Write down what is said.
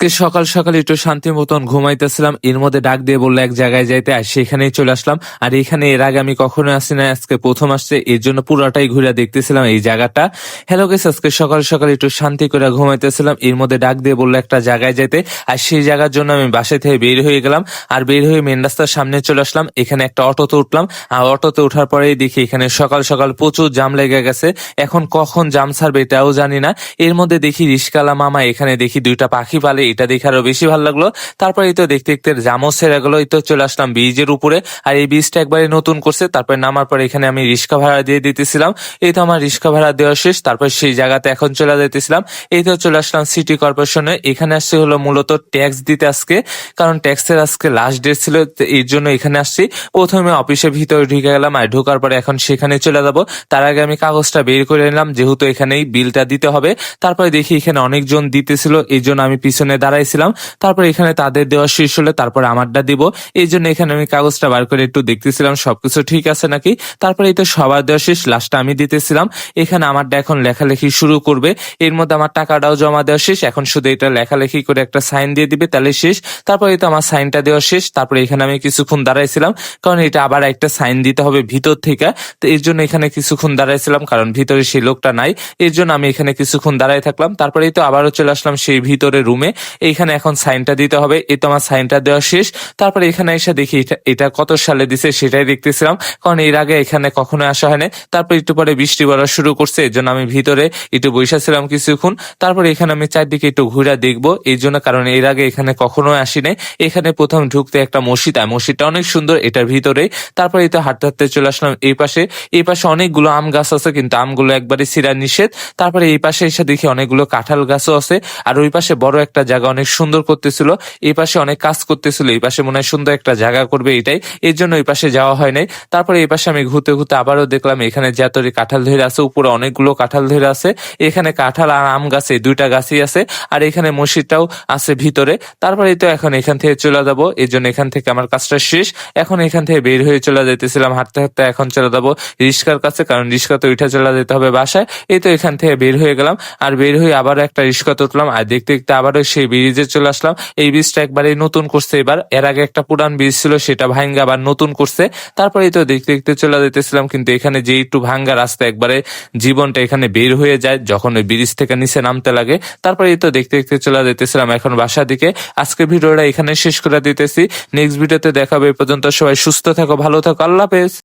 আজকে সকাল সকাল একটু শান্তি মতন ঘুমাইতেছিলাম, এর মধ্যে ডাক দিয়ে বললো এক জায়গায় যাইতে, আর সেখানেই চলে আসলাম। আর এখানে এর আগে আমি কখনো আসি না, আজকে প্রথম আসছে, এর জন্য পুরাটাই ঘুরে দেখতেছিলাম এই জায়গাটা। হ্যালো গাইস, আজকে সকাল সকাল একটু শান্তি করে ঘুমাইতেছিলাম, এর মধ্যে ডাক দিয়ে বললো একটা জায়গায় যাইতে, আর সেই জায়গার জন্য আমি বাসা থেকে বের হয়ে গেলাম। আর বের হয়ে মেন রাস্তার সামনে চলে আসলাম, এখানে একটা অটোতে উঠলাম। আর অটোতে ওঠার পরেই দেখি এখানে সকাল সকাল প্রচুর জাম লেগে গেছে। এখন কখন জাম ছাড়বে এটাও জানি না। এর মধ্যে দেখি রিস্কালা মামা এখানে দেখি দুইটা পাখি পালে, এটা দেখে আরো বেশি ভালো লাগলো। তারপরে এই তো দেখতে দেখতে জামও ছেড়ে গেলো, এই তো চলে আসলাম ব্রিজের উপরে। আর এই ব্রিজটা একবারে নতুন করছে। তারপরে নামার পরে এখানে আমি রিক্সা ভাড়া দিয়ে দিতেছিলাম। এই তো আমার রিক্সা ভাড়া দেওয়া শেষ, তারপর সেই জায়গাতে এখন চলে যেতেছিলাম। এই তো চলে আসলাম সিটি কর্পোরেশনে। এখানে আসছে হলো মূলত ট্যাক্স দিতে আজকে, কারণ ট্যাক্সের আজকে লাস্ট ডেট ছিল, এর জন্য এখানে আসছি। প্রথমে অফিসের ভিতরে ঢুকে গেলাম, আর ঢোকার পরে এখন সেখানে চলে যাবো। তার আগে আমি কাগজটা বের করে নিলাম, যেহেতু এখানেই বিলটা দিতে হবে। তারপরে দেখি এখানে অনেকজন দিতেছিল, এই জন্য আমি পিছনে দাঁড়াইছিলাম। তারপরে এখানে তাদের দেওয়া শেষ হলে তারপরে আমারটা দিব, এই জন্য এখানে আমি কাগজটা বার করে একটু দেখতেছিলাম সবকিছু ঠিক আছে নাকি। তারপরে এই তো সবার দেওয়া শেষ, লাস্টটা আমি দিতেছিলাম। এখানে আমারটা এখন লেখালেখি শুরু করবে। এর মধ্যে আমার টাকাটাও জমা দেওয়া শেষ, এখন শুধু এটা লেখালেখি করে একটা সাইন দিয়ে দিবে, তাহলে শেষ। তারপরে এই তো আমার সাইনটা দেওয়া শেষ। তারপরে এখানে আমি কিছুক্ষণ দাঁড়াইছিলাম, কারণ এটা আবার একটা সাইন দিতে হবে ভিতর থেকে। তো এর জন্য এখানে কিছুক্ষণ দাঁড়াইছিলাম, কারণ ভিতরে সেই লোকটা নাই, এর জন্য আমি এখানে কিছুক্ষণ দাঁড়াই থাকলাম। তারপরে এই তো আবারও চলে আসলাম সেই ভিতরে রুমে। এইখানে এখন সাইনটা দিতে হবে, এই তো আমার সাইনটা দেওয়া শেষ। তারপরে এখানে এসে দেখি এটা কত সালে দিছে সেটাই দেখতেছিলাম, কারণ এর আগে এখানে কখনো আসা হয়নি। তারপর একটু পরে বৃষ্টি পড়া শুরু করছে, এর জন্য আমি ভিতরে একটু বসেছিলাম কিছুক্ষণ। তারপরে এখানে আমি চারদিকে একটু ঘুরে দেখবো, এই জন্য, কারণ এর আগে এখানে কখনো আসি নাই। এখানে প্রথম ঢুকতে একটা মসজিদ, আর মসজিদটা অনেক সুন্দর এটার ভিতরে। তারপরে এই তো হাঁটতে হাঁটতে চলে আসলাম এই পাশে। এই পাশে অনেকগুলো আম গাছ আছে, কিন্তু আমগুলো একবারে ছিঁড়া নিষেধ। তারপরে এই পাশে এসে দেখি অনেকগুলো কাঁঠাল গাছও আছে। আর ওই পাশে বড় একটা জায়গা অনেক সুন্দর করতেছিল, এই পাশে অনেক কাজ করতেছিল, এই পাশে মনে হয় সুন্দর একটা জায়গা করবে, এটাই, এর জন্য ওই পাশে যাওয়া হয় নাই। তারপরে এই পাশে আমি ঘুরতে ঘুরতে আবারও দেখলাম এখানে জাতরি কাঁঠাল ধরে আছে, উপরে অনেকগুলো কাঁঠাল ধরে আছে। এখানে কাঁঠাল আর আম গাছে দুইটা গাছই আছে, আর এখানে মসজিদটাও আছে ভিতরে। তারপরে তো এখন এখান থেকে চলে যাবো, এই জন্য এখান থেকে আমার কাজটা শেষ। এখন এখান থেকে বের হয়ে চলে যেতেছিলাম হাঁটতে হাঁটতে, এখন চলে যাবো রিক্সার কাছে, কারণ রিক্সাতে উঠে চলে যেতে হবে বাসায়। এই তো এখান থেকে বের হয়ে গেলাম, আর বের হয়ে আবারও একটা রিক্সাতে উঠলাম, আর দেখতে দেখতে আবারও সেই ব্রিজে চলে আসলাম। এই ব্রিজটা একবারে নতুন করছে এবার, এর আগে একটা পুরান ব্রিজ ছিল, সেটা ভাঙ্গা আবার নতুন করছে। তারপরে এই তো দেখতে দেখতে চলে যেতেছিলাম, কিন্তু এখানে যে একটু ভাঙ্গা রাস্তা, একবারে জীবনটা এখানে বের হয়ে যায় যখন ওই ব্রিজ থেকে নিচে নামতে লাগে। তারপরে এই তো দেখতে দেখতে চলে যেতেছিলাম এখন বাসার দিকে। আজকে ভিডিওটা এখানে শেষ করে দিতেছি, নেক্সট ভিডিওতে দেখাবে। এই পর্যন্ত সবাই সুস্থ থাকো, ভালো থাকো, আল্লাহ হাফেজ।